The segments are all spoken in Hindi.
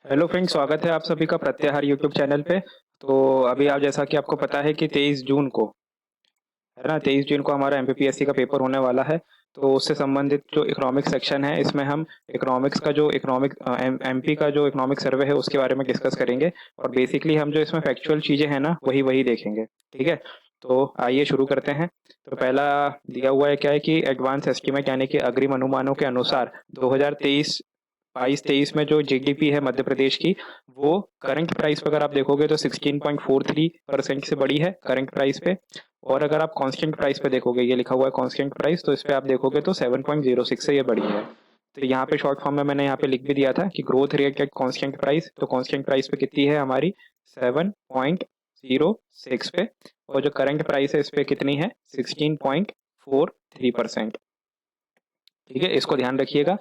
हेलो फ्रेंड्स, स्वागत है आप सभी का प्रत्याहार यूट्यूब चैनल पे। तो अभी आप जैसा कि आपको पता है कि 23 जून को है ना, 23 जून को हमारा एमपीपीएससी का पेपर होने वाला है। तो उससे संबंधित जो इकोनॉमिक्स सेक्शन है, इसमें हम इकोनॉमिक्स का जो एमपी का जो इकोनॉमिक सर्वे है उसके बारे में डिस्कस करेंगे। और बेसिकली हम जो इसमें फैक्चुअल चीज़ें हैं ना, वही वही देखेंगे। ठीक है, तो आइए शुरू करते हैं। तो पहला दिया हुआ है क्या है कि एडवांस एस्टीमेट यानी कि अग्रिम अनुमानों के अनुसार 2023 22-23 में जो जीडीपी है मध्य प्रदेश की, वो करंट प्राइस पे अगर आप देखोगे तो 16.43% से बड़ी है करंट प्राइस पे। और अगर आप कांस्टेंट प्राइस पे देखोगे, ये लिखा हुआ है कांस्टेंट प्राइस, तो इस पे आप देखोगे तो 7.06 से ये बड़ी है। तो यहाँ पे शॉर्ट फॉर्म में मैंने यहाँ पे लिख भी दिया था कि growth rate at constant price, तो कांस्टेंट प्राइस पे कितनी है हमारी 7.06 पे। और जो करंट प्राइस है इस पे कितनी है 16.43%। ठीक है, इसको ध्यान रखिएगा।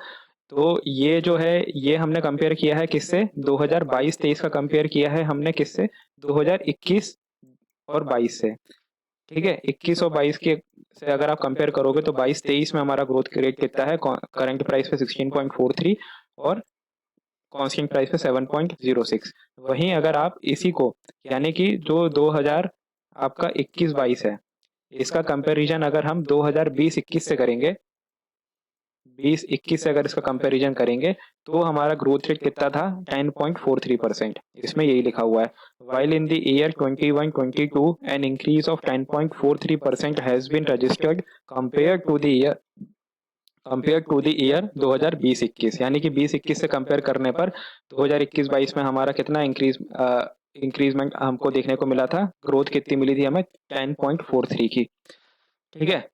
तो ये जो है, ये हमने कंपेयर किया है किससे, 2022-23 का कंपेयर किया है हमने किससे, 2021 और 22 से। ठीक है, 21 और 22 के से अगर आप कंपेयर करोगे तो 22-23 में हमारा ग्रोथ रेट कितना है, करंट प्राइस पे 16.43 और कांस्टेंट प्राइस पे 7.06। वहीं अगर आप इसी को, यानी कि जो 2000 आपका 21-22 है, इसका कंपैरिजन अगर हम 2020-21 से करेंगे, 20-21 से अगर इसका कंपैरिजन करेंगे, तो हमारा ग्रोथ रेट कितना था 10.43%। इसमें यही लिखा हुआ है, while in the year 21-22 an increase of 10.43% has been registered compare to the year 2020-21। यानी कि 20-21 से कंपेयर करने पर 2021-22 में हमारा कितना इंक्रीजमेंट हमको देखने को मिला था, ग्रोथ कितनी मिली थी हमें 10.43 की। ठीक है,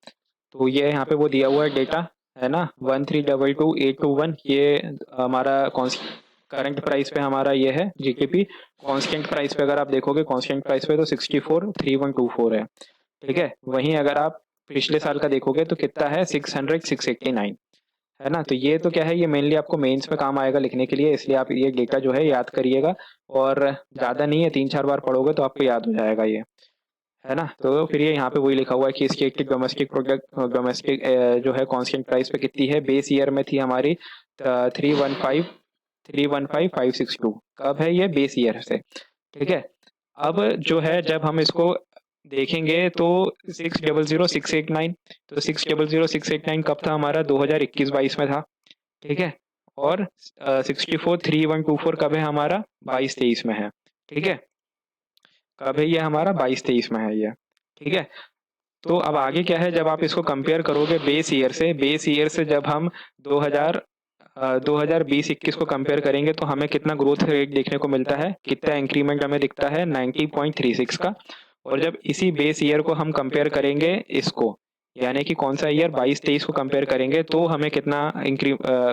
तो ये यहाँ पे वो दिया हुआ है डेटा, है ना, 1322-821, ये हमारा करंट प्राइस पे हमारा ये है जीडीपी। कांस्टेंट प्राइस पे अगर आप देखोगे, कांस्टेंट प्राइस पे तो 643124 है। ठीक है, वहीं अगर आप पिछले साल का देखोगे तो कितना है 689, है ना। तो ये तो क्या है, ये मेनली आपको मेंस में काम आएगा लिखने के लिए, इसलिए आप ये डेटा जो है याद करिएगा। और ज़्यादा नहीं है, 3-4 बार पढ़ोगे तो आपको याद हो जाएगा ये, है ना। तो फिर ये यहाँ पे वही लिखा हुआ है कि स्टेटिक डोमेस्टिक प्रोडक्ट, डोमेस्टिक जो है कांस्टेंट प्राइस पे कितनी है, बेस ईयर में थी हमारी 315,562। कब है ये, बेस ईयर से। ठीक है, अब जो है जब हम इसको देखेंगे तो 600,689, तो 600,689 कब था हमारा, 2021-22 में था। ठीक है, और 643124 कब है हमारा, 22-23 में है। ठीक है, कब है ये हमारा, 22-23 में है ये। ठीक है, तो अब आगे क्या है, जब आप इसको कंपेयर करोगे बेस ईयर से जब हम 2020-21 को कंपेयर करेंगे तो हमें कितना ग्रोथ रेट देखने को मिलता है, कितना इंक्रीमेंट हमें दिखता है 90.36 का। और जब इसी बेस ईयर को हम कंपेयर करेंगे इसको, यानी कि कौन सा ईयर 22-23 को कंपेयर करेंगे, तो हमें कितना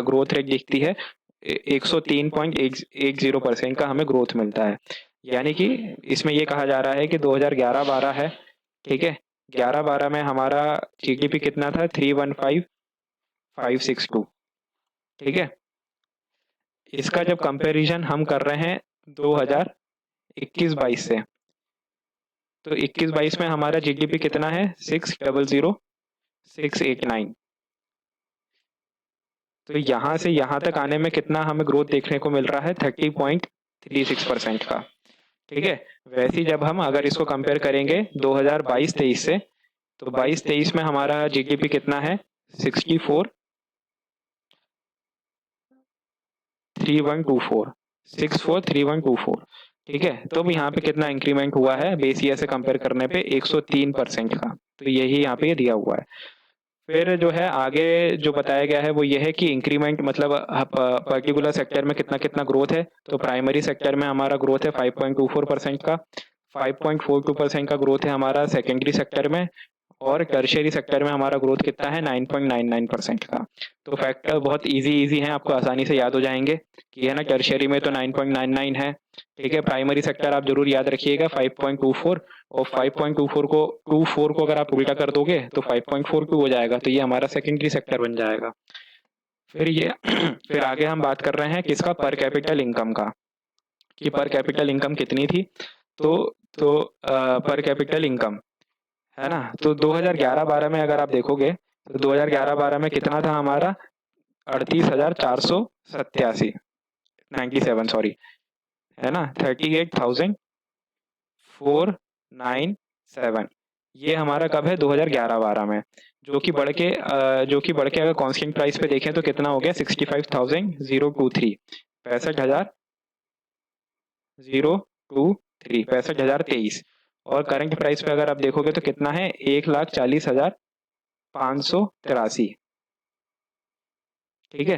ग्रोथ रेट दिखती है, 103.10% का हमें ग्रोथ मिलता है। यानी कि इसमें ये कहा जा रहा है कि 2011-12 है। ठीक है, 11-12 में हमारा जीडीपी कितना था, 315,562। ठीक है, इसका जब कंपैरिजन हम कर रहे हैं 2021-22 से, तो 21-22 में हमारा जीडीपी कितना है 600,689। तो यहाँ से यहाँ तक आने में कितना हमें ग्रोथ देखने को मिल रहा है, 30.36% का। ठीक है, वैसे ही जब हम अगर इसको कंपेयर करेंगे 2022-23 से, तो 22-23 में हमारा जीडीपी कितना है 643124। ठीक है, तो अब यहाँ पे कितना इंक्रीमेंट हुआ है बेस ईयर से कंपेयर करने पे 103% का। तो यही यहाँ पे दिया हुआ है। फिर जो है आगे जो बताया गया है वो ये है कि इंक्रीमेंट मतलब पर्टिकुलर सेक्टर में कितना कितना ग्रोथ है। तो प्राइमरी सेक्टर में हमारा ग्रोथ है 5.24% का, 5.42% का ग्रोथ है हमारा सेकेंडरी सेक्टर में, और टर्शियरी सेक्टर में हमारा ग्रोथ कितना है 9.99% का। तो फैक्टर बहुत इजी हैं, आपको आसानी से याद हो जाएंगे कि है ना, टर्शियरी में तो 9.99 है। ठीक है, प्राइमरी सेक्टर आप जरूर याद रखिएगा 5.24, और 5.24 को अगर आप उल्टा कर दोगे तो 5.42 हो जाएगा, तो ये हमारा सेकेंडरी सेक्टर बन जाएगा। फिर ये फिर आगे हम बात कर रहे हैं किसका, पर कैपिटल इनकम का, कि पर कैपिटल इनकम कितनी थी। तो तो पर कैपिटल इनकम, है ना, तो 2011-12 में अगर आप देखोगे तो 2011-12 में कितना था हमारा 38,487। 97 सॉरी, है ना, 38,497। ये हमारा कब है, 2011-12 में, जो कि बढ़ के अगर कांस्टेंट प्राइस पे देखें तो कितना हो गया, 65,023, 65,023, 65,023। और करंट प्राइस पे अगर आप देखोगे तो कितना है, 1,40,583। ठीक है,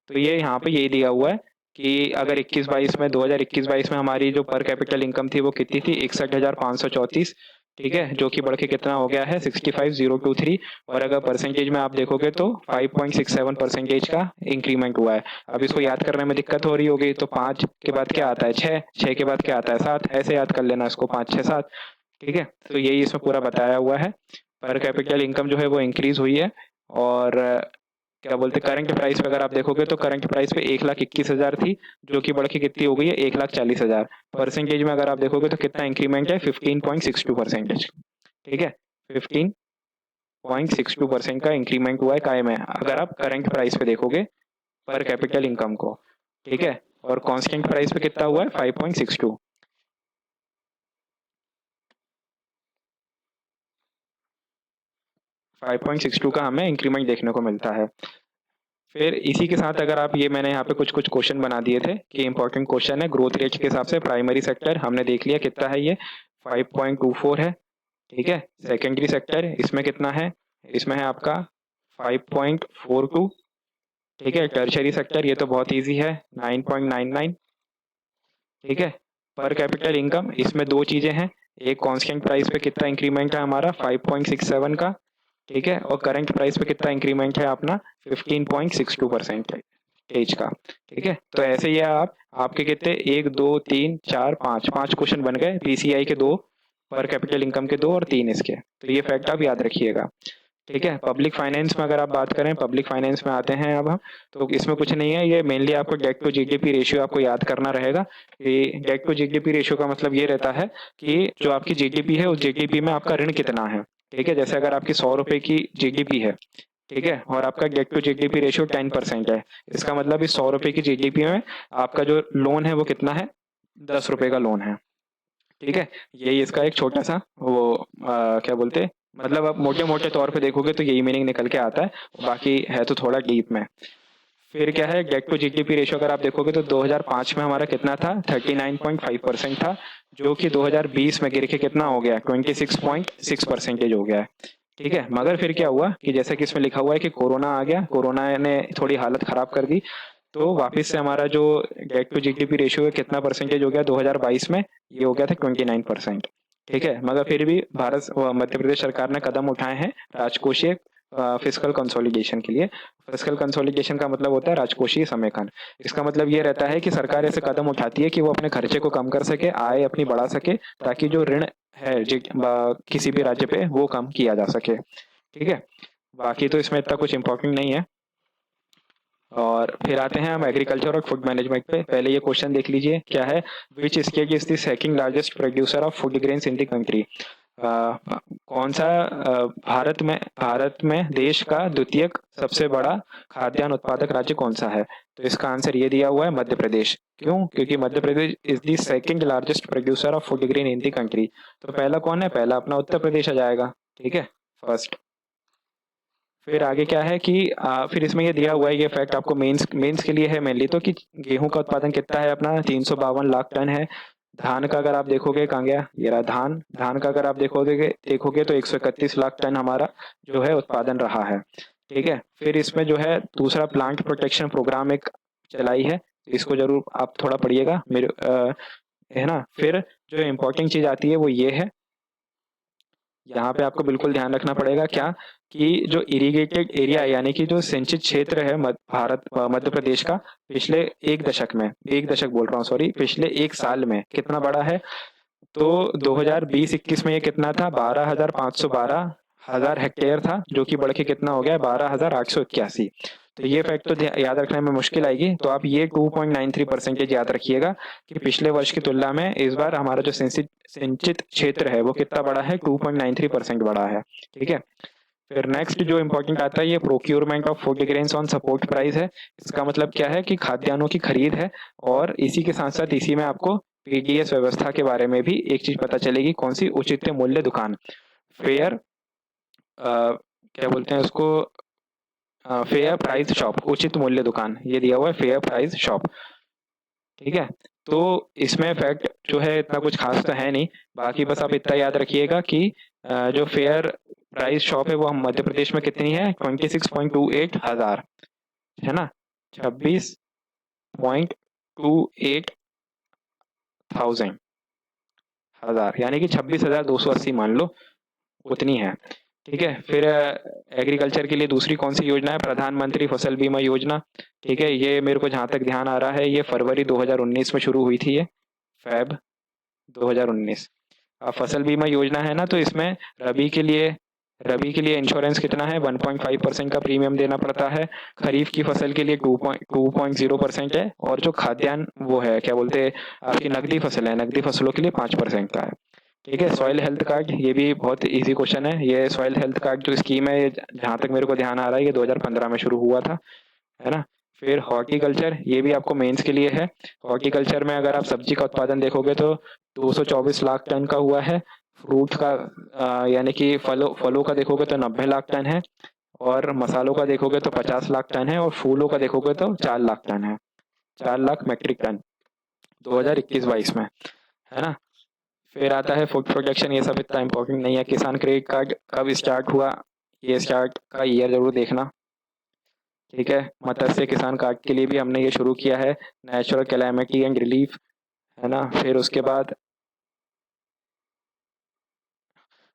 तो ये यहाँ पे यही दिया हुआ है कि अगर 21-22 में 2021-22 में हमारी जो पर कैपिटल इनकम थी वो कितनी थी, 61,534। ठीक है, जो कि बढ़ के कितना हो गया है, 65,023। और अगर परसेंटेज में आप देखोगे तो 5.67 परसेंटेज का इंक्रीमेंट हुआ है। अब इसको याद करने में दिक्कत हो रही होगी, तो 5 के बाद क्या आता है, 6, 6 के बाद क्या आता है, 7, ऐसे याद कर लेना इसको, 5, 6, 7। ठीक है, तो यही इसमें पूरा बताया हुआ है। पर कैपिटल इनकम जो है वो इंक्रीज हुई है। और क्या बोलते हैं, करंट प्राइस पे अगर आप देखोगे तो करंट प्राइस पे 1,21,000 थी, जो कि बढ़ के कितनी हो गई है, 1,40,000। परसेंटेज में अगर आप देखोगे तो कितना इंक्रीमेंट है, 15.62 परसेंटेज। ठीक है, 15.62% का इंक्रीमेंट हुआ है काय में, अगर आप करंट प्राइस पे देखोगे पर कैपिटल इनकम को। ठीक है, और कांस्टेंट प्राइस पे कितना हुआ है, 5.62। 5.62 का हमें इंक्रीमेंट देखने को मिलता है। फिर इसी के साथ अगर आप, ये मैंने यहाँ पे कुछ क्वेश्चन बना दिए थे कि इंपॉर्टेंट क्वेश्चन है ग्रोथ रेट के हिसाब से। प्राइमरी सेक्टर हमने देख लिया कितना है, ये 5.24 है। ठीक है, सेकेंडरी सेक्टर इसमें कितना है, इसमें है आपका 5.42। ठीक है, टर्शरी सेक्टर ये तो बहुत इजी है, 9.99। ठीक है, पर कैपिटल इनकम इसमें दो चीजें हैं, एक कांस्टेंट प्राइस पे कितना इंक्रीमेंट है हमारा, 5.67 का। ठीक है, और करंट प्राइस पे कितना इंक्रीमेंट है अपना, 15.62% एज का। ठीक है, तो ऐसे ही आपके कितने, 1 2 3 4 5 5 क्वेश्चन बन गए, पीसीआई के 2, पर कैपिटल इनकम के 2 और 3 इसके। तो ये फैक्ट आप याद रखिएगा। ठीक है, पब्लिक फाइनेंस में अगर आप बात करें, पब्लिक फाइनेंस में आते हैं अब हम, तो इसमें कुछ नहीं है, ये मेनली आपको डेट टू जीडीपी रेशियो आपको याद करना रहेगा। कि डेट टू जीडीपी रेशियो का मतलब ये रहता है कि जो आपकी जीडीपी है उस जीडीपी में आपका ऋण कितना है। ठीक है, जैसे अगर आपकी 100 रुपए की जीडीपी है, ठीक है, और आपका डेट टू जीडीपी रेशियो 10% है, इसका मतलब इस 100 रुपए की जीडीपी में आपका जो लोन है वो कितना है, 10 रुपए का लोन है। ठीक है, यही इसका एक छोटा सा वो क्या बोलते, मतलब आप मोटे मोटे तौर पे देखोगे तो यही मीनिंग निकल के आता है, बाकी है तो थोड़ा डीप में। फिर क्या है, डेट टू जीडीपी रेशियो अगर आप देखोगे तो 2005 में हमारा कितना था, 39.5% था, जो कि 2020 में गिर के कितना हो गया, 26.6% हो गया है। ठीक है, मगर फिर क्या हुआ कि जैसे कि इसमें लिखा हुआ है कि कोरोना आ गया, कोरोना ने थोड़ी हालत खराब कर दी, तो वापस से हमारा जो डेट टू जीडीपी रेशियो है कितना परसेंटेज हो गया 2022 में, ये हो गया था 29%। ठीक है, मगर फिर भी भारत मध्य प्रदेश सरकार ने कदम उठाए हैं राजकोषीय फिस्कल कंसोलिडेशन के लिए। फिस्कल कंसोलिडेशन का मतलब होता है राजकोषीय समेकन। इसका मतलब ये रहता है कि सरकार ऐसे कदम उठाती है कि वो अपने खर्चे को कम कर सके, आय अपनी बढ़ा सके, ताकि जो ऋण है किसी भी राज्य पे वो कम किया जा सके। ठीक है, बाकी तो इसमें इतना कुछ इंपॉर्टेंट नहीं है। और फिर आते हैं हम एग्रीकल्चर और फूड मैनेजमेंट पे। पहले ये क्वेश्चन देख लीजिए क्या है, which state is the second largest producer of food grains in the country. कौन सा भारत में देश का द्वितीय सबसे बड़ा खाद्यान्न उत्पादक राज्य कौन सा है। तो इसका आंसर ये दिया हुआ है, मध्य प्रदेश। क्यों, क्योंकि Madhya Pradesh is the second largest producer of food grain in the country. तो पहला कौन है, पहला अपना उत्तर प्रदेश आ जाएगा। ठीक है, फर्स्ट। फिर आगे क्या है कि फिर इसमें ये दिया हुआ है, ये फैक्ट आपको मेंस के लिए है मेनली, तो कि गेहूं का उत्पादन कितना है अपना, 352 लाख टन है। धान का अगर आप देखोगे, कहाँ गया ये रहा धान, धान का अगर आप देखोगे तो 131 लाख टन हमारा जो है उत्पादन रहा है। ठीक है, फिर इसमें जो है दूसरा प्लांट प्रोटेक्शन प्रोग्राम एक चलाई है, इसको जरूर आप थोड़ा पढ़िएगा मेरे है ना। फिर जो इम्पोर्टेंट चीज आती है वो ये है, यहाँ पे आपको बिल्कुल ध्यान रखना पड़ेगा क्या, कि जो इरिगेटेड एरिया यानी कि जो सिंचित क्षेत्र है मध्य प्रदेश का, पिछले एक दशक बोल रहा हूँ सॉरी, पिछले एक साल में कितना बड़ा है। तो 2020-21 में ये कितना था, 12,512 हजार हेक्टेयर था, जो कि बढ़ के कितना हो गया, 12,881। तो ये फैक्ट तो याद रखने में मुश्किल आएगी, तो आप ये 2.93% याद रखिएगा कि पिछले वर्ष की तुलना में इस बार हमारा जो सिंचित क्षेत्र है वो कितना बड़ा है, 2.93% बड़ा है। ठीक है, फिर नेक्स्ट जो इम्पोर्टेंट आता है ये procurement of food grains on support price है। इसका मतलब क्या है कि खाद्यान्नों की खरीद है, और इसी के साथ साथ इसी में आपको पीडीएस व्यवस्था के बारे में भी एक चीज पता चलेगी, कौन सी उचित मूल्य दुकान, फेयर क्या बोलते हैं उसको, फेयर प्राइस शॉप, उचित मूल्य दुकान, ये दिया हुआ है फेयर प्राइस शॉप। ठीक है, तो इसमें फैक्ट जो है इतना कुछ खास तो है नहीं, बाकी बस आप इतना याद रखिएगा कि जो फेयर प्राइस शॉप है वो हम मध्य प्रदेश में कितनी है, 26.28 हजार, है ना, 26.28 हजार, यानी कि 26,280 मान लो, उतनी है। ठीक है, फिर एग्रीकल्चर के लिए दूसरी कौन सी योजना है, प्रधानमंत्री फसल बीमा योजना। ठीक है, ये मेरे को जहाँ तक ध्यान आ रहा है ये फरवरी 2019 में शुरू हुई थी, ये फेब 2019। अब फसल बीमा योजना है ना, तो इसमें रबी के लिए इंश्योरेंस कितना है, 1.5% का प्रीमियम देना पड़ता है। खरीफ की फसल के लिए 2.0% है, और जो खाद्यान्न वो है क्या बोलते हैं आपकी नकदी फसल है, नकदी फसलों के लिए 5% का है। ठीक है, सॉइल हेल्थ कार्ड, ये भी बहुत इजी क्वेश्चन है। ये सॉइल हेल्थ कार्ड जो स्कीम है, जहाँ तक मेरे को ध्यान आ रहा है ये 2015 में शुरू हुआ था, है ना। फिर हॉर्टिकल्चर, ये भी आपको मेंस के लिए है। हॉर्टिकल्चर में अगर आप सब्जी का उत्पादन देखोगे तो 224 लाख टन का हुआ है। फ्रूट का यानी कि फलों का देखोगे तो 90 लाख टन है, और मसालों का देखोगे तो 50 लाख टन है, और फूलों का देखोगे तो 4 लाख टन है, 4 लाख मैट्रिक टन 2021-22 में, है ना। फिर आता है फूड प्रोडक्शन, ये सब इतना इम्पोर्टेंट नहीं है। किसान क्रेडिट कार्ड कब स्टार्ट हुआ, ये स्टार्ट का ईयर जरूर देखना। ठीक है, मत्स्य किसान कार्ड के लिए भी हमने ये शुरू किया है, नेचुरल कैलामिटी एंड रिलीफ, है ना। फिर उसके बाद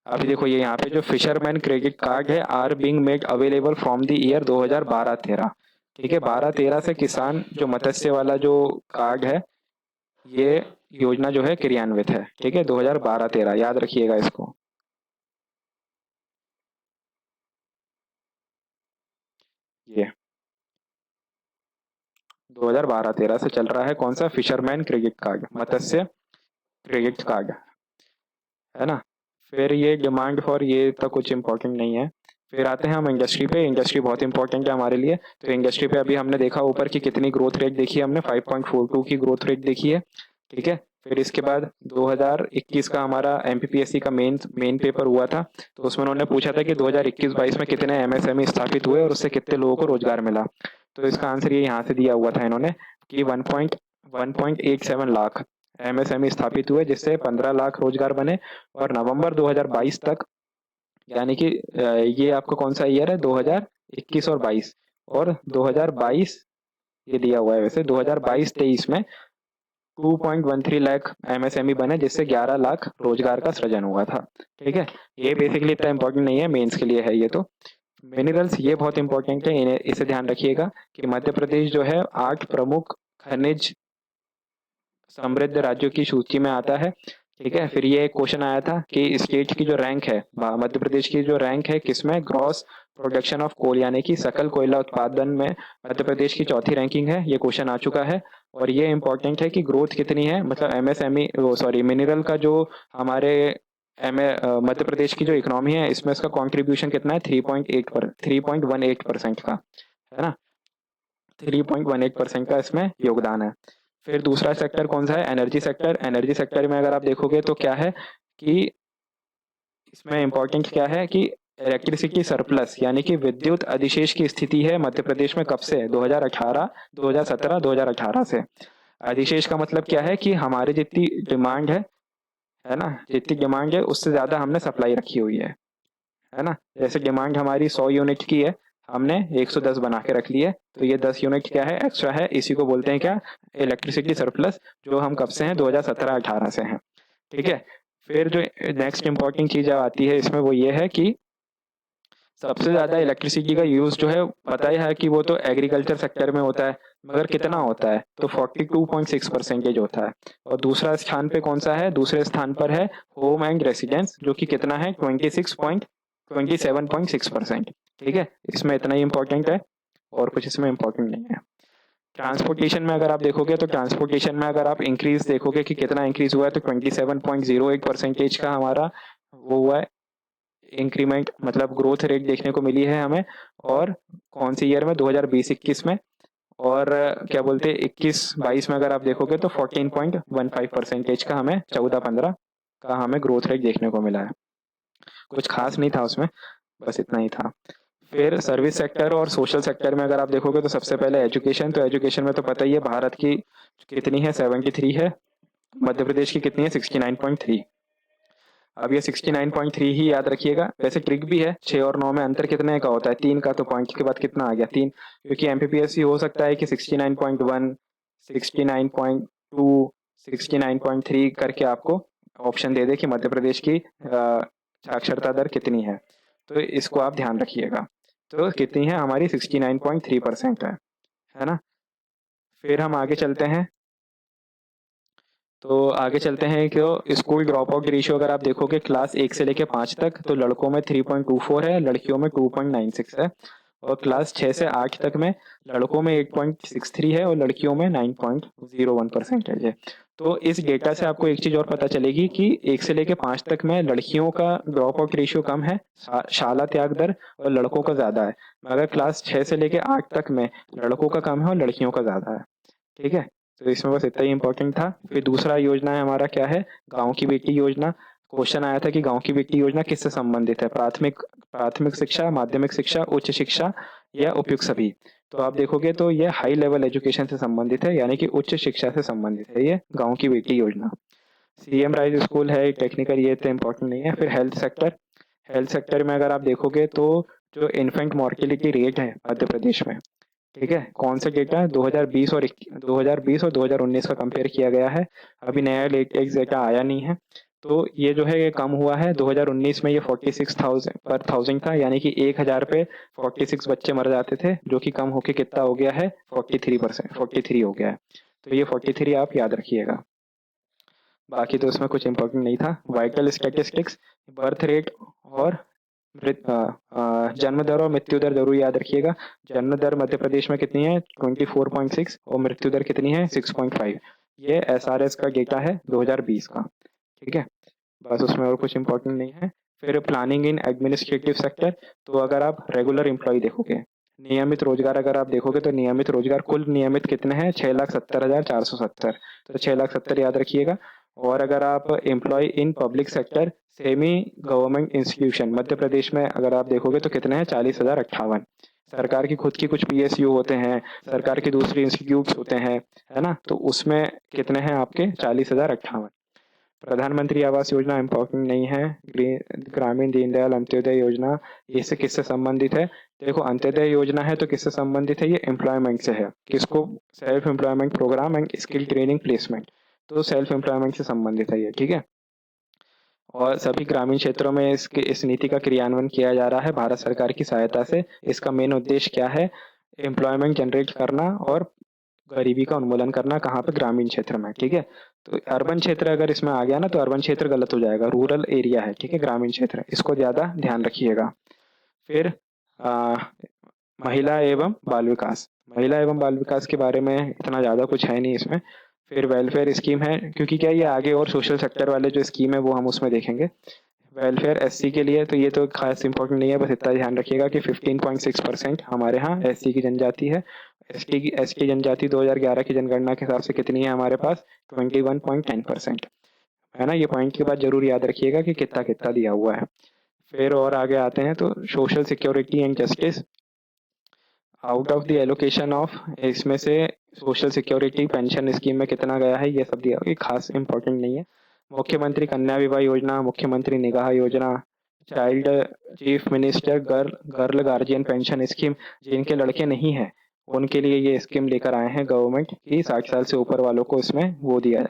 अभी देखो ये यहाँ पे जो फिशरमैन क्रेडिट कार्ड है are being made available from the year 2012-13। ठीक है, 12-13 से किसान जो मत्स्य वाला जो कार्ड है, ये योजना जो है क्रियान्वित है। ठीक है, 2012-13 याद रखिएगा इसको। ये 2012-13 से चल रहा है, कौन सा, फिशरमैन क्रेडिट कार्ड, मत्स्य क्रेडिट कार्ड, है ना। फिर ये डिमांड फॉर, ये तो कुछ इम्पोर्टेंट नहीं है। फिर आते हैं हम इंडस्ट्री पे, इंडस्ट्री बहुत इंपॉर्टेंट है हमारे लिए। तो इंडस्ट्री पे अभी हमने देखा ऊपर की कितनी ग्रोथ रेट देखी है हमने, 5.42 की ग्रोथ रेट देखी है। ठीक है, फिर इसके बाद 2021 का हमारा एमपीपीएससी का मेन पेपर हुआ था, तो उसमें उन्होंने पूछा था कि 2021-22 में कितने एमएसएमई स्थापित हुए और उससे कितने लोगों को रोजगार मिला। तो इसका आंसर ये यहाँ से दिया हुआ था इन्होंने कि 1.87 लाख एमएसएमई स्थापित हुए, जिससे 15 लाख रोजगार बने। और नवंबर 2022 तक, यानी कि ये आपका कौन सा ईयर है, 2021 और 22, और 2022 ये दिया हुआ है वैसे, 2022-23 में 2.13 लाख एमएसएमई बने, जिससे 11 लाख रोजगार का सृजन हुआ था। ठीक है, ये बेसिकली इतना इंपॉर्टेंट नहीं है, मेंस के लिए है ये। तो मिनरल्स ये बहुत इंपॉर्टेंट है, इन्हें इसे ध्यान रखिएगा कि मध्य प्रदेश जो है 8 प्रमुख खनिज समृद्ध राज्यों की सूची में आता है। ठीक है, फिर ये एक क्वेश्चन आया था कि स्टेट की जो रैंक है, मध्य प्रदेश की जो रैंक है किसमें, ग्रॉस प्रोडक्शन ऑफ कोल, यानी कि सकल कोयला उत्पादन में मध्य प्रदेश की चौथी रैंकिंग है। ये क्वेश्चन आ चुका है। और ये इंपॉर्टेंट है कि ग्रोथ कितनी है, मतलब एमएसएमई सॉरी मिनरल का जो हमारे मध्य प्रदेश की जो इकोनॉमी है इसमें इसका कंट्रीब्यूशन कितना है, 3.18% का, है ना, 3.18% का इसमें योगदान है। फिर दूसरा सेक्टर कौन सा है, एनर्जी सेक्टर। एनर्जी सेक्टर में अगर आप देखोगे तो क्या है कि इसमें इंपॉर्टेंट क्या है कि इलेक्ट्रिसिटी सरप्लस, यानी कि विद्युत अधिशेष की स्थिति है मध्य प्रदेश में कब से, 2018, 2017, 2018 से। अधिशेष का मतलब क्या है कि हमारे जितनी डिमांड है ना, जितनी डिमांड है उससे ज्यादा हमने सप्लाई रखी हुई है ना। जैसे डिमांड हमारी 100 यूनिट की है, हमने 110 बना के रख ली है, तो ये 10 यूनिट क्या है, एक्स्ट्रा है, इसी को बोलते हैं क्या, इलेक्ट्रिसिटी सरप्लस, जो हम कब से हैं, 2017-18 से हैं। ठीक है, फिर जो नेक्स्ट इंपॉर्टेंट चीज आती है इसमें वो ये है कि सबसे ज्यादा इलेक्ट्रिसिटी का यूज जो है पता ही है कि वो तो एग्रीकल्चर सेक्टर में होता है, मगर कितना होता है, तो 42.6% होता है। और दूसरा स्थान पे कौन सा है, दूसरे स्थान पर है होम एंड रेसिडेंस, जो कि कितना है, 27.6%। ठीक है, इसमें इतना ही इंपॉर्टेंट है, और कुछ इसमें इंपॉर्टेंट नहीं है। ट्रांसपोर्टेशन में अगर आप देखोगे तो ट्रांसपोर्टेशन में अगर आप इंक्रीज देखोगे कि कितना इंक्रीज हुआ है, तो 27.08% का हमारा वो हुआ है इंक्रीमेंट मतलब ग्रोथ रेट देखने को मिली है हमें, और कौन सी ईयर में, 2020-21 में, और क्या बोलते हैं 21-22 में अगर आप देखोगे तो 14.15% का हमें 14-15 का हमें ग्रोथ रेट देखने को मिला है। कुछ खास नहीं था उसमें, बस इतना ही था। फिर सर्विस सेक्टर और सोशल सेक्टर में अगर आप देखोगे तो सबसे पहले एजुकेशन, तो एजुकेशन में तो पता ही है भारत की कितनी है, 73 है, मध्य प्रदेश की कितनी है, 69.3। अब ये 69.3 ही याद रखिएगा। वैसे ट्रिक भी है, 6 और 9 में अंतर कितने का होता है, 3 का, तो पॉइंट के बाद कितना आ गया, 3, क्योंकि एमपीपीएससी हो सकता है कि 69.1, 69.2, 69.3 करके आपको ऑप्शन दे दे कि मध्य प्रदेश की साक्षरता दर कितनी है, तो इसको आप ध्यान रखिएगा। तो कितनी है हमारी, 69.3% है ना। फिर हम आगे चलते हैं, तो आगे चलते हैं कि स्कूल ड्रॉप आउट रेशियो अगर आप देखोगे क्लास 1 से लेके 5 तक, तो लड़कों में 3.24 है, लड़कियों में 2.96 है, और क्लास 6 से 8 तक में लड़कों में 8.63 है और लड़कियों में 9.01% है। तो इस डेटा से आपको एक चीज और पता चलेगी कि 1 से लेके 5 तक में लड़कियों का ड्रॉप आउट रेशियो कम है, शाला त्याग दर, और लड़कों का ज्यादा है, मगर क्लास 6 से लेके 8 तक में लड़कों का कम है और लड़कियों का ज्यादा है। ठीक है, तो इसमें बस इतना ही इंपॉर्टेंट था। फिर दूसरा योजना है हमारा, क्या है, गांव की बेटी योजना। क्वेश्चन आया था कि गांव की बेटी योजना किससे संबंधित है, प्राथमिक प्राथमिक शिक्षा, माध्यमिक शिक्षा, उच्च शिक्षा या उपयुक्त सभी। तो आप देखोगे तो ये हाई लेवल एजुकेशन से संबंधित है, यानी कि उच्च शिक्षा से संबंधित है ये गांव की बेटी योजना। सीएम राइज स्कूल है टेक्निकल, ये तो इम्पोर्टेंट नहीं है। फिर हेल्थ सेक्टर, हेल्थ सेक्टर में अगर आप देखोगे तो जो इन्फेंट मॉर्टिलिटी रेट है मध्य प्रदेश में, ठीक है, कौन सा डेटा है, 2020 और 2019 का कंपेयर किया गया है। अभी नया लेटेस्ट डेटा आया नहीं है, तो ये जो है ये कम हुआ है। 2019 में ये 46,000 पर 1000 था, यानी कि 1000 पे 46 बच्चे मर जाते थे, जो कि कम होके कितना हो गया है, 43 हो गया है। तो ये 43 आप याद रखिएगा। बाकी तो उसमें कुछ इंपॉर्टेंट नहीं था। वाइटल स्टैटिस्टिक्स, बर्थ रेट और जन्म दर और मृत्यु दर जरूर याद रखिएगा। जन्म दर मध्य प्रदेश में कितनी है, 24.6, और मृत्यु दर कितनी है, 6.5। ये एसआरएस का डेटा है 2020 का। ठीक है, बस उसमें और कुछ इंपॉर्टेंट नहीं है। फिर प्लानिंग इन एडमिनिस्ट्रेटिव सेक्टर, तो अगर आप रेगुलर एम्प्लॉय देखोगे, नियमित रोजगार अगर आप देखोगे तो नियमित रोजगार कुल नियमित कितने हैं, 6,70,470, तो 6,70,000 याद रखिएगा। और अगर आप employ in public sector semi government institution Madhya Pradesh में अगर आप देखोगे तो कितने हैं, 40,058। सरकार की खुद की कुछ पीएसयू होते हैं, सरकार के दूसरे इंस्टीट्यूट होते हैं, है ना, तो उसमें कितने हैं आपके, 40,058। प्रधानमंत्री आवास योजना इम्पोर्टेंट नहीं है। ग्रामीण दीनदयाल अंत्योदय योजना, इससे किससे संबंधित है, देखो अंत्योदय योजना है तो किससे संबंधित है, ये एम्प्लॉयमेंट से है। किसको, self employment programme and skill training placement, तो सेल्फ एम्प्लॉयमेंट से संबंधित है ये। ठीक है, और सभी ग्रामीण क्षेत्रों में इस नीति का क्रियान्वयन किया जा रहा है भारत सरकार की सहायता से। इसका मेन उद्देश्य क्या है, एम्प्लॉयमेंट जनरेट करना और गरीबी का उन्मूलन करना, कहाँ पे, ग्रामीण क्षेत्र में। ठीक है, तो अर्बन क्षेत्र अगर इसमें आ गया ना तो अर्बन क्षेत्र गलत हो जाएगा, रूरल एरिया है, ठीक है, ग्रामीण क्षेत्र, इसको ज्यादा ध्यान रखिएगा। फिर महिला एवं बाल विकास, महिला एवं बाल विकास के बारे में इतना ज्यादा कुछ है नहीं इसमें। फिर वेलफेयर स्कीम है, क्योंकि क्या ये आगे और सोशल सेक्टर वाले जो स्कीम है वो हम उसमें देखेंगे। वेलफेयर एससी के लिए तो ये तो खास इंपॉर्टेंट नहीं है, बस इतना ध्यान रखिएगा कि 15.6% हमारे यहाँ एससी की जनजाति है। एसटी जनजाति 2011 की जनगणना के हिसाब से कितनी है हमारे पास, 21.10%, है ना। ये पॉइंट के बाद जरूर याद रखिएगा कि कितना कितना दिया हुआ है। फिर और आगे आते हैं तो social security and justice, out of the allocation of, इसमें से सोशल सिक्योरिटी पेंशन स्कीम में कितना गया है, ये सब दिया हुआ है, खास इंपॉर्टेंट नहीं है। मुख्यमंत्री कन्या विवाह योजना, मुख्यमंत्री निगाह योजना, child chief minister girl guardian pension scheme, जिनके लड़के नहीं है उनके लिए ये स्कीम लेकर आए हैं गवर्नमेंट की, 60 साल से ऊपर वालों को इसमें वो दिया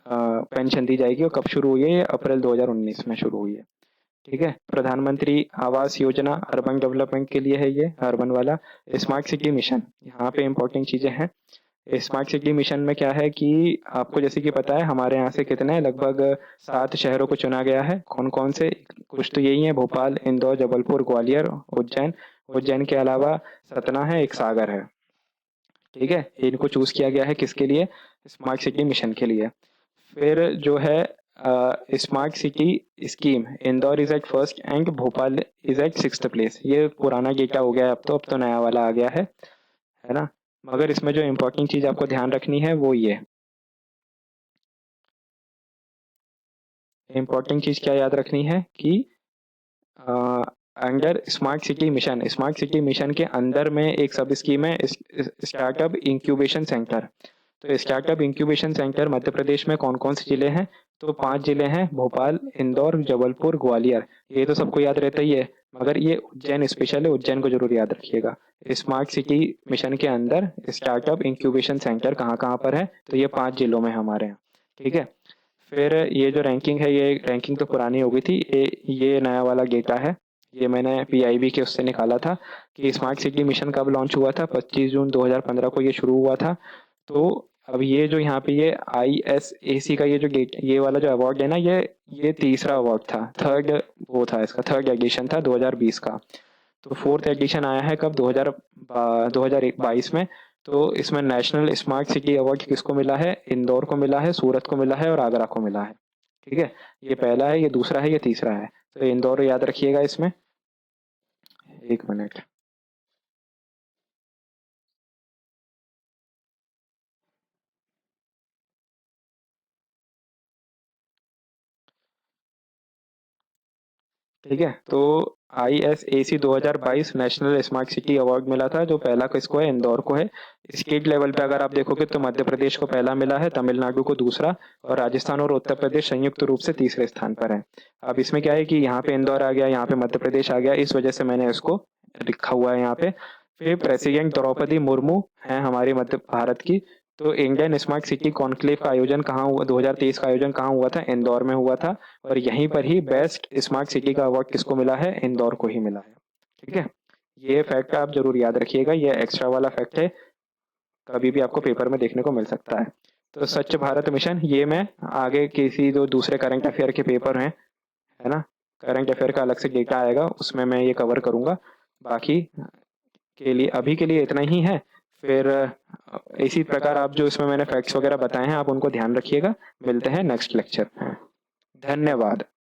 पेंशन दी जाएगी। और कब शुरू हुई है, ये अप्रैल 2019 में शुरू हुई है। ठीक है, प्रधानमंत्री आवास योजना अर्बन डेवलपमेंट के लिए है ये, अर्बन वाला। स्मार्ट सिटी मिशन, यहाँ पे इंपॉर्टेंट चीजें हैं। स्मार्ट सिटी मिशन में क्या है कि आपको जैसे कि पता है हमारे यहाँ से कितने लगभग 7 शहरों को चुना गया है। कौन कौन से, कुछ तो यही है, भोपाल, इंदौर, जबलपुर, ग्वालियर, उज्जैन। उज्जैन के अलावा सतना है, एक सागर है। ठीक है, इनको चूज किया गया है किसके लिए, स्मार्ट सिटी मिशन के लिए। फिर जो है smart city scheme, Indore is at first and Bhopal is at 6th place. ये पुराना डेटा हो गया है, अब तो नया वाला आ गया है ना। मगर इसमें जो इम्पोर्टेंट चीज आपको ध्यान रखनी है वो ये, इम्पोर्टेंट चीज क्या याद रखनी है कि अंडर स्मार्ट सिटी मिशन के अंदर में एक सब स्कीम है स्टार्टअप इंक्यूबेशन सेंटर। तो स्टार्टअप इंक्यूबेशन सेंटर मध्य प्रदेश में कौन कौन से जिले हैं? तो 5 जिले हैं, भोपाल, इंदौर, जबलपुर, ग्वालियर। ये तो सबको याद रहता ही है, मगर ये उज्जैन स्पेशल है, उज्जैन को जरूर याद रखिएगा। स्मार्ट सिटी मिशन के अंदर स्टार्टअप इंक्यूबेशन सेंटर कहाँ कहाँ पर है? तो ये 5 जिलों में हमारे यहाँ, ठीक है। फिर ये जो रैंकिंग है, ये रैंकिंग तो पुरानी हो गई थी, ये नया वाला डेटा है। ये मैंने पीआईबी के उससे निकाला था कि स्मार्ट सिटी मिशन कब लॉन्च हुआ था। 25 जून 2015 को ये शुरू हुआ था। तो अब ये जो यहाँ पे ये ISAC का ये जो गेट, ये वाला जो अवार्ड है ना, ये तीसरा अवार्ड था, थर्ड वो था, इसका थर्ड एडिशन था 2020 का। तो फोर्थ एडिशन आया है कब? 2022 में। तो इसमें नेशनल स्मार्ट सिटी अवार्ड किसको मिला है? इंदौर को मिला है, सूरत को मिला है और आगरा को मिला है, ठीक है। ये पहला है, ये दूसरा है, ये तीसरा है। तो इंदौर याद रखिएगा इसमें। एक मिनट, ठीक है। तो ISAC 2022 national smart city award मिला था, जो पहला किसको है? इंदौर को है। स्टेट लेवल पे अगर आप देखोगे तो मध्य प्रदेश को पहला मिला है, तमिलनाडु को दूसरा, और राजस्थान और उत्तर प्रदेश संयुक्त रूप से तीसरे स्थान पर है। अब इसमें क्या है कि यहाँ पे इंदौर आ गया, यहाँ पे मध्य प्रदेश आ गया, इस वजह से मैंने इसको लिखा हुआ है यहाँ पे। फिर प्रेसिडेंट द्रौपदी मुर्मू है हमारी मध्य भारत की। तो इंडियन स्मार्ट सिटी कॉन्क्लेव का आयोजन कहाँ हुआ? 2023 का आयोजन कहाँ हुआ था? इंदौर में हुआ था। और यहीं पर ही बेस्ट स्मार्ट सिटी का अवार्ड किसको मिला है? इंदौर को ही मिला है, ठीक है। ये फैक्ट आप जरूर याद रखिएगा, ये एक्स्ट्रा वाला फैक्ट है, कभी भी आपको पेपर में देखने को मिल सकता है। तो स्वच्छ भारत मिशन, ये मैं आगे किसी जो दूसरे करंट अफेयर के पेपर हैं, है ना, करंट अफेयर का अलग से डेटा आएगा, उसमें मैं ये कवर करूंगा। बाकी के लिए अभी के लिए इतना ही है। फिर इसी प्रकार आप जो इसमें मैंने फैक्ट्स वगैरह बताए हैं, आप उनको ध्यान रखिएगा। मिलते हैं नेक्स्ट लेक्चर में। धन्यवाद।